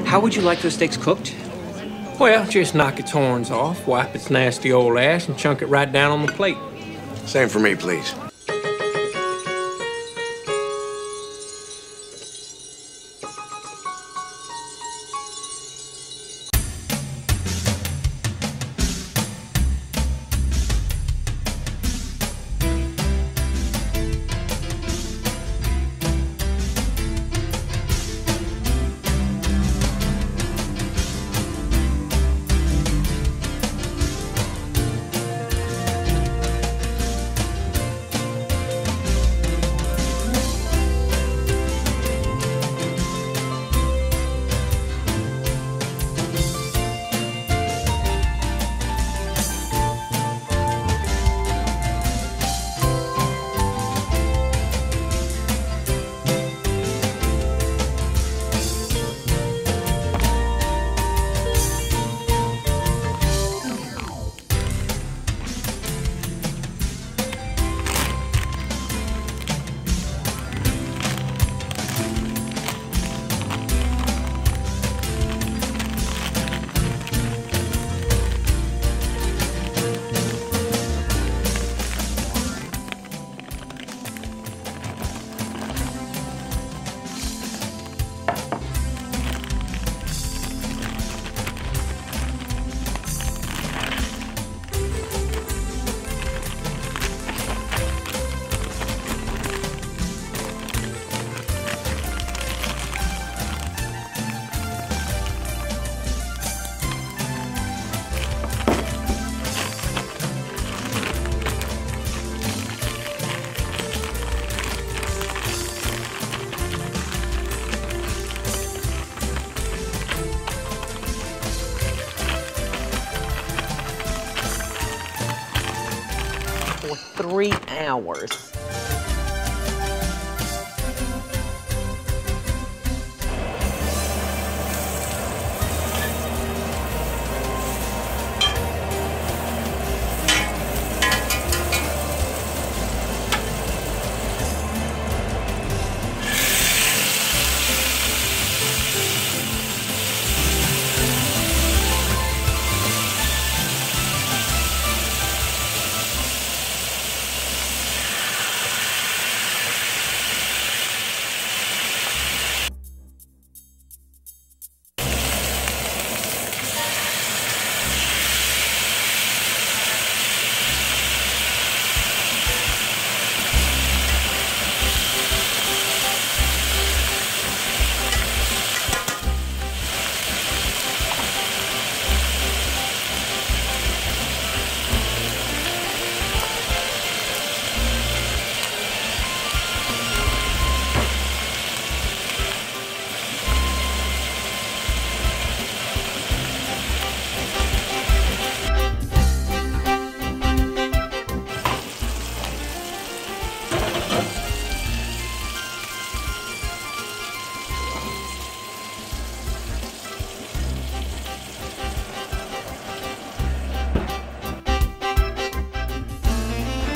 How would you like those steaks cooked? Well, just knock its horns off, wipe its nasty old ass, and chunk it right down on the plate. Same for me, please. For 3 hours.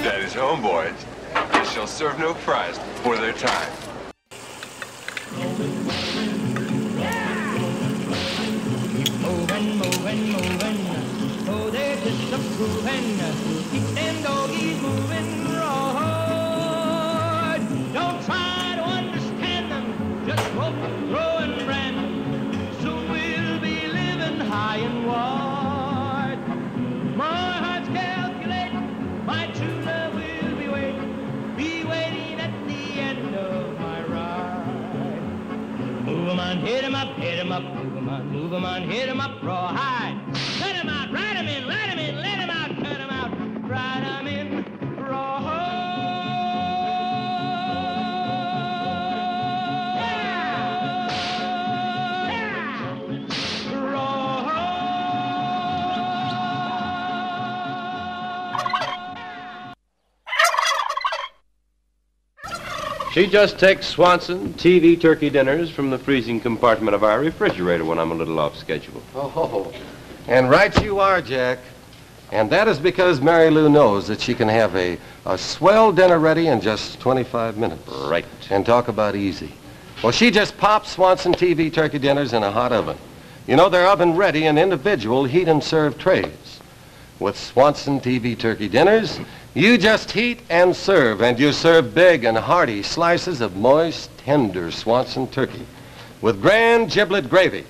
Daddy's home, boys. They shall serve no fries before their time. Moving, moving, moving. Oh, they're just approving. Keep them doggies moving right. Don't try to understand them. Just rope, throw, and brand them. Soon we'll be living high and wide. My heart's calculating. My true love will be waiting at the end of my ride. Move 'em on, hit 'em up, hit 'em up, move 'em on, move 'em on, hit 'em up, rawhide. Cut 'em out, ride 'em in, let 'em in, let 'em out, cut 'em out, ride 'em in, rawhide. She just takes Swanson TV turkey dinners from the freezing compartment of our refrigerator when I'm a little off schedule. Oh, and right you are, Jack. And that is because Mary Lou knows that she can have a swell dinner ready in just 25 minutes. Right. And talk about easy. Well, she just pops Swanson TV turkey dinners in a hot oven. You know, they're oven-ready in individual heat and serve trays. With Swanson TV turkey dinners, you just heat and you serve big and hearty slices of moist, tender Swanson turkey with grand giblet gravy